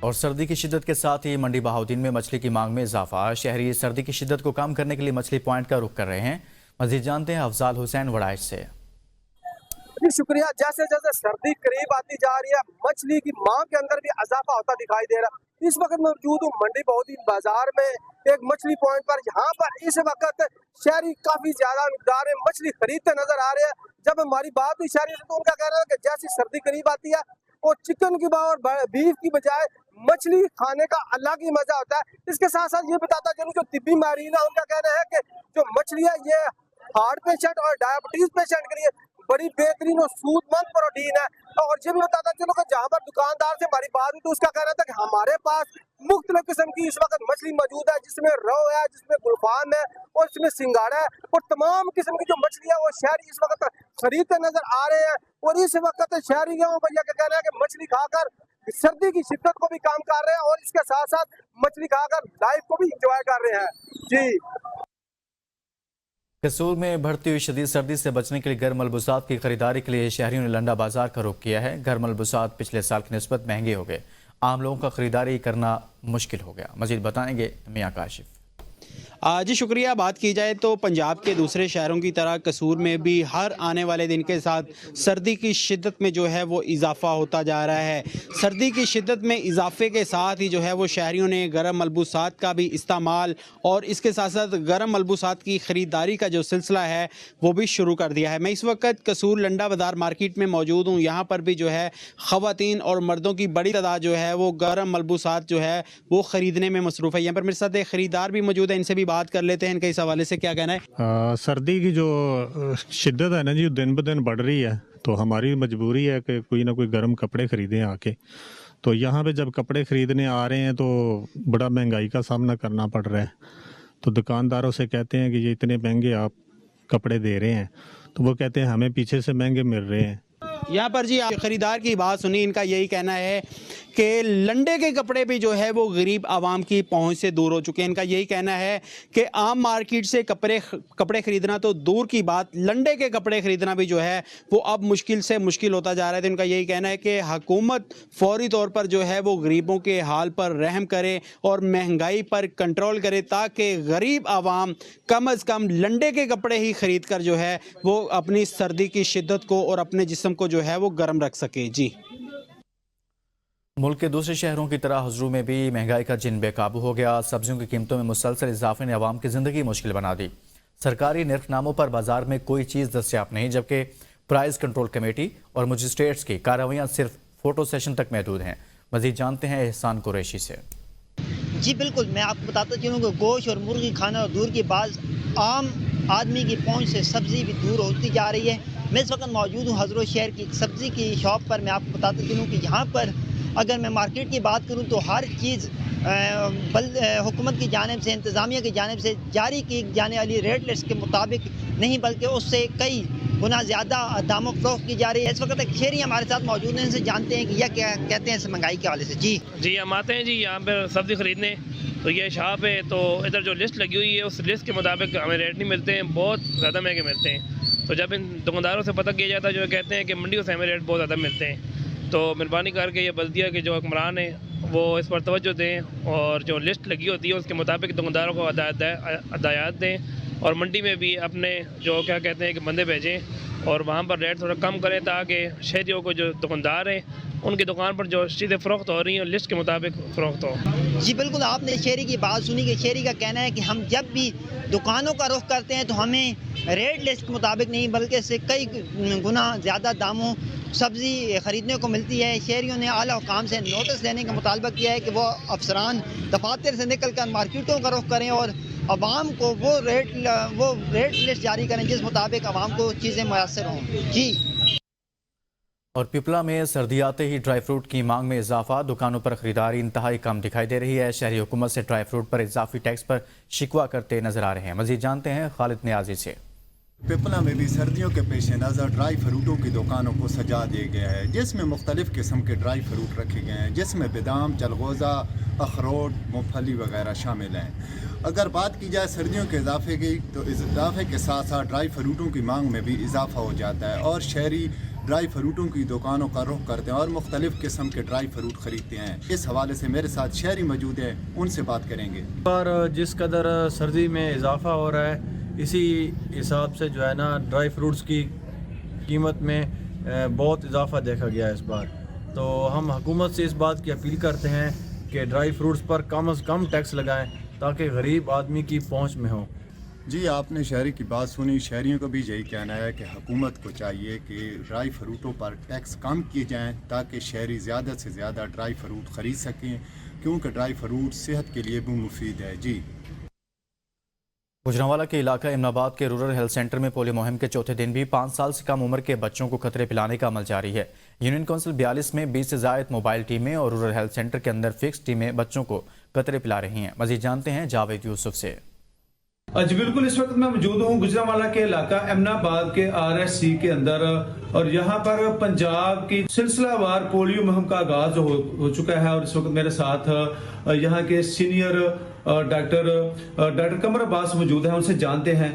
اور سردی کی شدت کے ساتھ ہی منڈی بہاؤدین میں مچھلی کی مانگ میں اضافہ۔ شہری سردی کی شدت کو کم کرنے کے لیے مچھلی پوائنٹ کا رخ کر رہے ہیں۔ مزید جانتے ہیں افضال حسین وڑائچ سے۔ شکریہ۔ جیسے جیسے سردی قریب آتی جا رہی ہے مچھلی کی مانگ کے اندر بھی اضافہ ہوتا دکھائی دے رہا ہے۔ اس وقت موجود ہوں منڈی بہاؤدین بازار میں ایک مچھلی پوائنٹ پر۔ یہاں پر اس وقت شہری کافی زیادہ مقدار میں مچھلی خریدتے نظر آ رہے ہیں۔ جب ہماری بات ہوئی شہری سے تو ان کا کہنا ہے کہ جیسی سردی قریب آتی ہے وہ چکن کی اور بیف کی بجائے مچھلی کھانے کا الگ ہی مزہ ہوتا ہے۔ اس کے ساتھ ساتھ یہ بتاتا چلوں جو طبی ماہرین ہے ان کا کہنا ہے کہ جو مچھلی ہے یہ ہارٹ پیشنٹ اور ڈائبٹیز پیشنٹ کے لیے بڑی بہترین اور سود مند پروٹین ہے۔ اور یہ بھی بتاتا چلو کہ جہاں پر دکاندار سے ہماری بات ہوئی تو اس کا کہنا تھا کہ ہمارے پاس مختلف قسم کی اس وقت مچھلی موجود ہے، جس میں رو ہے، جس میں گلفان ہے اور اس میں سنگاڑا ہے، اور تمام قسم کی جو مچھلی ہے وہ شہری اس وقت خریدتے نظر آ رہے ہیں۔ اور اس وقت شہریوں بھیا کا کہنا ہے کہ مچھلی کھا کر سردی کی شدت کو بھی کام کر رہے ہیں اور اس کے ساتھ ساتھ مچھلی کھا کر لائف کو بھی انجوائے کر رہے ہیں۔ جی قصور میں بڑھتی ہوئی شدید سردی سے بچنے کے لیے گرم ملبوسات کی خریداری کے لیے شہریوں نے لنڈا بازار کا رخ کیا ہے۔ گرم ملبوسات پچھلے سال کی نسبت مہنگے ہو گئے، عام لوگوں کا خریداری کرنا مشکل ہو گیا۔ مزید بتائیں گے میاں کاشف۔ جی شکریہ۔ بات کی جائے تو پنجاب کے دوسرے شہروں کی طرح قصور میں بھی ہر آنے والے دن کے ساتھ سردی کی شدت میں جو ہے وہ اضافہ ہوتا جا رہا ہے۔ سردی کی شدت میں اضافے کے ساتھ ہی جو ہے وہ شہریوں نے گرم ملبوسات کا بھی استعمال اور اس کے ساتھ ساتھ گرم ملبوسات کی خریداری کا جو سلسلہ ہے وہ بھی شروع کر دیا ہے۔ میں اس وقت قصور لنڈا بازار مارکیٹ میں موجود ہوں۔ یہاں پر بھی جو ہے خواتین اور مردوں کی بڑی تعداد جو ہے وہ گرم ملبوسات جو ہے وہ خریدنے میں مصروف ہے۔ یہاں پر میرے ساتھ ایک خریدار بھی موجود ہے، ان سے بھی بات کر لیتے ہیں، ان کے اس حوالے سے کیا کہنا ہے؟ سردی کی جو شدت ہے نا جی دن بدن بڑھ رہی ہے، تو ہماری مجبوری ہے کہ کوئی نہ کوئی گرم کپڑے خریدیں آ کے۔ تو یہاں پہ جب کپڑے خریدنے آ رہے ہیں تو بڑا مہنگائی کا سامنا کرنا پڑ رہا ہے۔ تو دکانداروں سے کہتے ہیں کہ یہ اتنے مہنگے آپ کپڑے دے رہے ہیں، تو وہ کہتے ہیں ہمیں پیچھے سے مہنگے مل رہے ہیں۔ یہاں پر جی خریدار کی بات سنی، ان کا یہی کہنا ہے کہ لنڈے کے کپڑے بھی جو ہے وہ غریب عوام کی پہنچ سے دور ہو چکے ہیں۔ ان کا یہی کہنا ہے کہ عام مارکیٹ سے کپڑے خریدنا تو دور کی بات، لنڈے کے کپڑے خریدنا بھی جو ہے وہ اب مشکل سے مشکل ہوتا جا رہا ہے۔ تو ان کا یہی کہنا ہے کہ حکومت فوری طور پر جو ہے وہ غریبوں کے حال پر رحم کرے اور مہنگائی پر کنٹرول کرے، تاکہ غریب عوام کم از کم لنڈے کے کپڑے ہی خرید کر جو ہے وہ اپنی سردی کی شدت کو اور اپنے جسم کو جو ہے وہ گرم رکھ سکے۔ جی ملک کے دوسرے شہروں کی طرح حضرو میں بھی مہنگائی کا جن بے قابو ہو گیا۔ سبزیوں کی قیمتوں میں مسلسل اضافے نے عوام کی زندگی مشکل بنا دی۔ سرکاری نرخ ناموں پر بازار میں کوئی چیز دستیاب نہیں، جبکہ پرائز کنٹرول کمیٹی اور مجسٹریٹس کی کارروائیاں صرف فوٹو سیشن تک محدود ہیں۔ مزید جانتے ہیں احسان قریشی سے۔ جی بالکل، میں آپ کو بتاتا چلوں کہ گوشت اور مرغی کھانا اور دور کی بعض عام آدمی کی پہنچ سے سبزی بھی دور ہوتی جا رہی ہے۔ میں اس وقت موجود ہوں حضرت شہر کی سبزی کی شاپ پر۔ میں آپ کو بتاتا چلوں کہ یہاں پر اگر میں مارکیٹ کی بات کروں تو ہر چیز حکومت کی جانب سے، انتظامیہ کی جانب سے جاری کی جانے والی ریٹ لسٹ کے مطابق نہیں بلکہ اس سے کئی گنا زیادہ داموں فروخت کی جا رہی ہے۔ اس وقت ایک شہری ہمارے ساتھ موجود ہیں، ان سے جانتے ہیں کہ یہ کیا کہتے ہیں اس مہنگائی کے حوالے سے۔ جی ہم آتے ہیں جی یہاں پہ سبزی خریدنے، تو یہ شاپ ہے، تو ادھر جو لسٹ لگی ہوئی ہے اس لسٹ کے مطابق ہمیں ریٹ نہیں ملتے ہیں، بہت زیادہ مہنگے ملتے ہیں۔ تو جب ان دکانداروں سے پتہ کیا جاتا ہے جو کہتے ہیں کہ منڈیوں سے ہمیں ریٹ بہت زیادہ ملتے ہیں، تو مہربانی کر کے یہ بلدیہ کے جو حکمران ہیں وہ اس پر توجہ دیں اور جو لسٹ لگی ہوتی ہے اس کے مطابق دکانداروں کو ہدایات دیں، اور منڈی میں بھی اپنے جو کیا کہتے ہیں کہ بندے بھیجیں اور وہاں پر ریٹ تھوڑا کم کریں، تاکہ شہریوں کو جو دکاندار ہیں ان کی دکان پر جو چیزیں فروخت ہو رہی ہیں لسٹ کے مطابق فروخت ہو۔ جی بالکل، آپ نے شہری کی بات سنی کہ شہری کا کہنا ہے کہ ہم جب بھی دکانوں کا رخ کرتے ہیں تو ہمیں ریٹ لسٹ کے مطابق نہیں بلکہ اس سے کئی گنا زیادہ داموں سبزی خریدنے کو ملتی ہے۔ شہریوں نے اعلیٰ حکام سے نوٹس لینے کا مطالبہ کیا ہے کہ وہ افسران دفاتر سے نکل کر مارکیٹوں کا رخ کریں اور عوام کو وہ ریٹ لسٹ جاری کریں جس مطابق عوام کو چیزیں میسر ہوں۔ جی اور پپلا میں سردی آتے ہی ڈرائی فروٹ کی مانگ میں اضافہ، دکانوں پر خریداری انتہائی کم دکھائی دے رہی ہے۔ شہری حکومت سے ڈرائی فروٹ پر اضافی ٹیکس پر شکوہ کرتے نظر آ رہے ہیں۔ مزید جانتے ہیں خالد نیازی سے۔ پپلا میں بھی سردیوں کے پیش نظر ڈرائی فروٹوں کی دکانوں کو سجا دیا گیا ہے، جس میں مختلف قسم کے ڈرائی فروٹ رکھے گئے ہیں، جس میں بادام، چلغوزہ، اخروٹ، مونگ پھلی وغیرہ شامل ہیں۔ اگر بات کی جائے سردیوں کے اضافے کی، تو اس اضافے کے ساتھ ساتھ ڈرائی فروٹوں کی مانگ میں بھی اضافہ ہو جاتا ہے اور شہری ड्राई फ्रूटों की दुकानों का रुख करते हैं और मुख्तलिफ़ किस्म के ड्राई फ्रूट ख़रीदते हैं। इस हवाले से मेरे साथ शहरी मौजूद है, उनसे बात करेंगे। और जिस कदर सर्दी में इजाफ़ा हो रहा है, इसी हिसाब से जो है ना ड्राई फ्रूट्स की कीमत में बहुत इजाफ़ा देखा गया है इस बार। तो हम हुकूमत से इस बात की अपील करते हैं कि ड्राई फ्रूट्स पर कम से कम टैक्स लगाएं ताकि गरीब आदमी की पहुंच में हो। जी, आपने शहरी की बात सुनी। शहरियों को भी यही कहना है कि हुकूमत को चाहिए कि ड्राई फ्रूटों पर टैक्स कम किए जाएं ताकि शहरी ज़्यादा से ज़्यादा ड्राई फ्रूट ख़रीद सकें, क्योंकि ड्राई फ्रूट सेहत के लिए भी मुफीद है। जी, गुजरांवाला के इलाका इमनाबाद के रूरल हेल्थ सेंटर में पोलियो मुहिम के चौथे दिन भी 5 साल से कम उम्र के बच्चों को खतरे पिलाने का अमल जारी है। यूनियन काउंसिल 42 में 20 से ज़ायद मोबाइल टीमें और रूरल हेल्थ सेंटर के अंदर फिक्स टीमें बच्चों को खतरे पिला रही हैं। मजीद जानते हैं जावेद यूसुफ से। जी बिल्कुल, इस वक्त मैं मौजूद हूँ गुजरांवाला के इलाका एमनाबाद के RSC के अंदर, और यहाँ पर पंजाब की सिलसिलावार पोलियो मुहिम का आगाज हो चुका है। और इस वक्त मेरे साथ यहाँ के सीनियर डॉक्टर कमर अब्बास मौजूद हैं, उनसे जानते हैं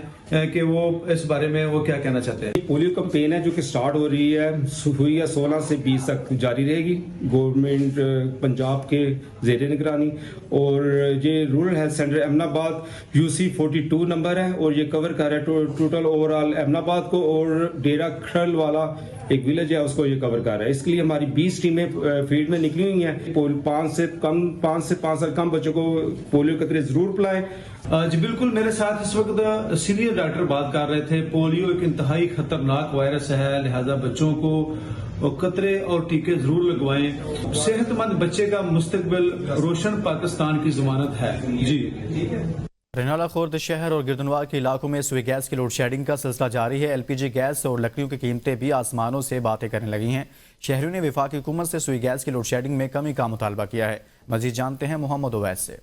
कि वो इस बारे में वो क्या कहना चाहते हैं। पोलियो कैंपेन है जो कि स्टार्ट हो रही है, हुई है 16 से 20 तक जारी रहेगी गवर्नमेंट पंजाब के ज़ेरे निगरानी। और ये rural health centre Eminabad UC 42 number है और ये कवर कर रहा है टोटल ओवरऑल एमनाबाद को, और डेरा खरल वाला एक विलेज है उसको ये कवर कर रहा है। इसके लिए हमारी 20 टीमें फील्ड में निकली हुई हैं। 5 से 5 साल कम बच्चों को पोलियो के खतरे जरूर पिलाएं। जी बिल्कुल, मेरे साथ इस वक्त सीनियर डॉक्टर बात कर रहे थे। पोलियो एक इंतहाई खतरनाक वायरस है, लिहाजा बच्चों को कतरे और टीके जरूर लगवाएं। सेहतमंद बच्चे का मुस्तकबिल रोशन पाकिस्तान की जमानत है। जी, रनाला खुर्द शहर और गिरदनवार के इलाकों में सुई गैस की लोड शेडिंग का सिलसिला जारी है। LPG गैस और लकड़ियों की कीमतें भी आसमानों से बातें करने लगी हैं। शहरियों ने वफाकी हुकूमत से सुई गैस की लोड शेडिंग में कमी का मुतालबा किया है। मजीद जानते हैं मोहम्मद ओवैस से।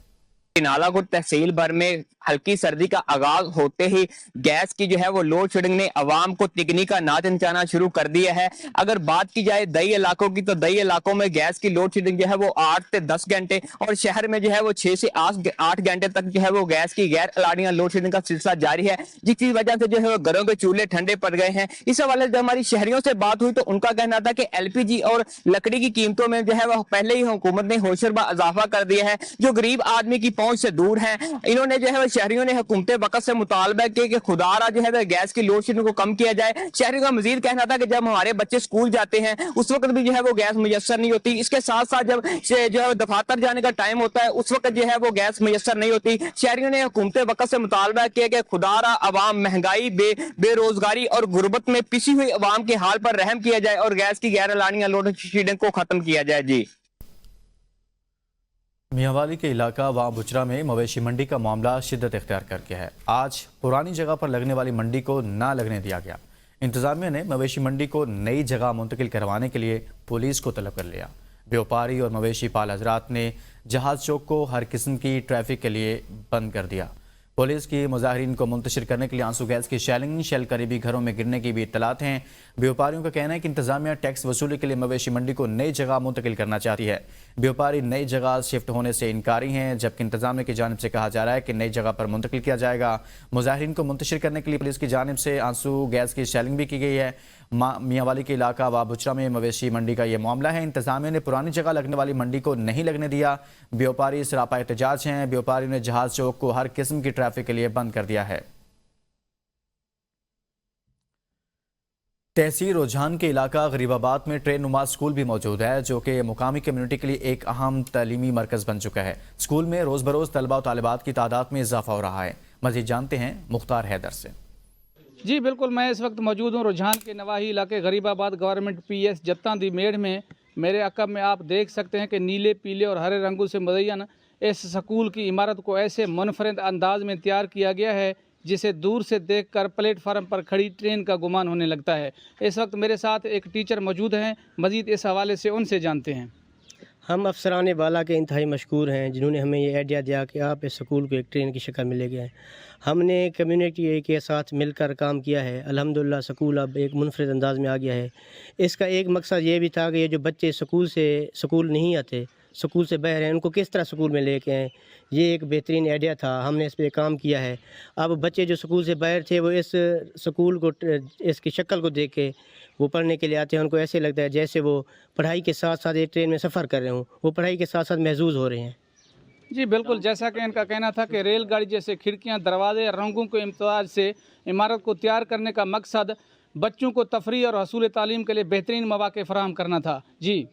नालागुट तहसील भर में हल्की सर्दी का आगाज होते ही गैस की जो है वो लोड शेडिंग ने अवाम को तिगनी का नाच नचाना शुरू कर दिया है। अगर बात की जाए दई इलाकों की, तो दई इलाकों में गैस की लोड शेडिंग जो है वो 8 से 10 घंटे और शहर में जो है वो 6 से 8 घंटे तक जो है वो गैस की गैर अलानिया लोड शेडिंग का सिलसिला जारी है, जिसकी वजह से जो है वो घरों के चूल्हे ठंडे पड़ गए हैं। इस हवाले से हमारी शहरियों से बात हुई तो उनका कहना था कि LPG और लकड़ी की कीमतों में जो है वो पहले ही हुकूमत ने होशरबा इजाफा कर दिया है, जो गरीब आदमी की पहुंच से दूर है। इन्होंने जो है शहरियों ने हुकूमत वक़्त से मुतालबा किया कि खुदारा जो है गैस की लोड शेडिंग को कम किया जाए। शहरियों का मजीद कहना था कि जब हमारे बच्चे स्कूल जाते हैं उस वक्त भी जो है वो गैस मुयस्सर नहीं होती। इसके साथ साथ जब जो है दफातर जाने का टाइम होता है उस वक्त जो है वो गैस मुयस्सर नहीं होती। शहरियों ने हुकूमत वक़्त से मुतालबा किया कि खुदारा अवाम महंगाई, बेरोजगारी और गुर्बत में पिसी हुई अवाम के हाल पर रहम किया जाए और गैस की गैर एलानिया लोड शेडिंग को खत्म किया जाए। जी, मियांवाली के इलाका वां बुचरा में मवेशी मंडी का मामला शिद्दत इख्तियार कर गया है। आज पुरानी जगह पर लगने वाली मंडी को ना लगने दिया गया। इंतजामिया ने मवेशी मंडी को नई जगह मुंतकिल करवाने के लिए पुलिस को तलब कर लिया। व्यापारी और मवेशी पाल हजरात ने जहाज चौक को हर किस्म की ट्रैफिक के लिए बंद कर दिया। पुलिस की मुजाहिरीन को मुंतशिर करने के लिए आंसू गैस की शेल करीबी घरों में गिरने की भी इत्तलात हैं। व्यापारियों का कहना है कि इंतजामिया टैक्स वसूली के लिए मवेशी मंडी को नई जगह मुंतकिल करना चाहती है। व्यापारी नई जगह शिफ्ट होने से इनकारी हैं, जबकि इंतजामिया की जानिब से कहा जा रहा है कि नई जगह पर मुंतकिल किया जाएगा। मुजाहिरीन को मुंतशिर करने के लिए पुलिस की जानिब से आंसू गैस की शेलिंग भी की गई है। मियांवाली के इलाका वाबुचरा में मवेशी मंडी का ये मामला है। इंतजामिया ने पुरानी जगह लगने वाली मंडी को नहीं लगने दिया। व्यापारी सरापा एहतजाज हैं। व्यापारी ने जहाज चौक को हर किस्म की ट्रैफिक के लिए बंद कर दिया है। तहसील रुझान के इलाका गरीबाबाद में ट्रेन नुमा स्कूल भी मौजूद है, जो कि मुकामी कम्युनिटी के लिए एक अहम तालीमी मरकज़ बन चुका है। स्कूल में रोज़ बरोज़ तलबा और तालिबात की तादाद में इजाफा हो रहा है। मज़ीद जानते हैं मुख्तार हैदर से। जी बिल्कुल, मैं इस वक्त मौजूद हूँ रुझान के नवाही इलाके गरीबाबाद गवर्नमेंट PS जत्ता दी मेड़ में। मेरे अकब में आप देख सकते हैं कि नीले, पीले और हरे रंगों से मुज़य्यन इस स्कूल की इमारत को ऐसे मुनफरिद अंदाज में तैयार किया गया है जिसे दूर से देखकर प्लेटफार्म पर खड़ी ट्रेन का गुमान होने लगता है। इस वक्त मेरे साथ एक टीचर मौजूद हैं, मज़ीद इस हवाले से उनसे जानते हैं। हम अफसरान बाला के इंतहाई मशकूर हैं जिन्होंने हमें ये आइडिया दिया कि आप इस स्कूल को एक ट्रेन की शक्ल में ले गए हैं। हमने कम्युनिटी के साथ मिलकर काम किया है। अल्हम्दुलिल्लाह स्कूल अब एक मुनफरिद अंदाज में आ गया है। इसका एक मकसद ये भी था कि ये जो बच्चे स्कूल नहीं आते स्कूल से बाहर हैं उनको किस तरह स्कूल में लेके आएँ, ये एक बेहतरीन आइडिया था, हमने इस पे काम किया है। अब बच्चे जो स्कूल से बाहर थे वो इस स्कूल को इसकी शक्ल को देख के वो पढ़ने के लिए आते हैं, उनको ऐसे लगता है जैसे वो पढ़ाई के साथ साथ एक ट्रेन में सफ़र कर रहे हों, वो पढ़ाई के साथ साथ महसूस हो रहे हैं। जी बिल्कुल, जैसा कि इनका कहना था कि रेलगाड़ी जैसे खिड़कियां, दरवाजे, रंगों के इम्तियाज से इमारत को तैयार करने का मकसद बच्चों को तफरी और हसूल तालीम के लिए बेहतरीन मौक़े फराहम करना था। जी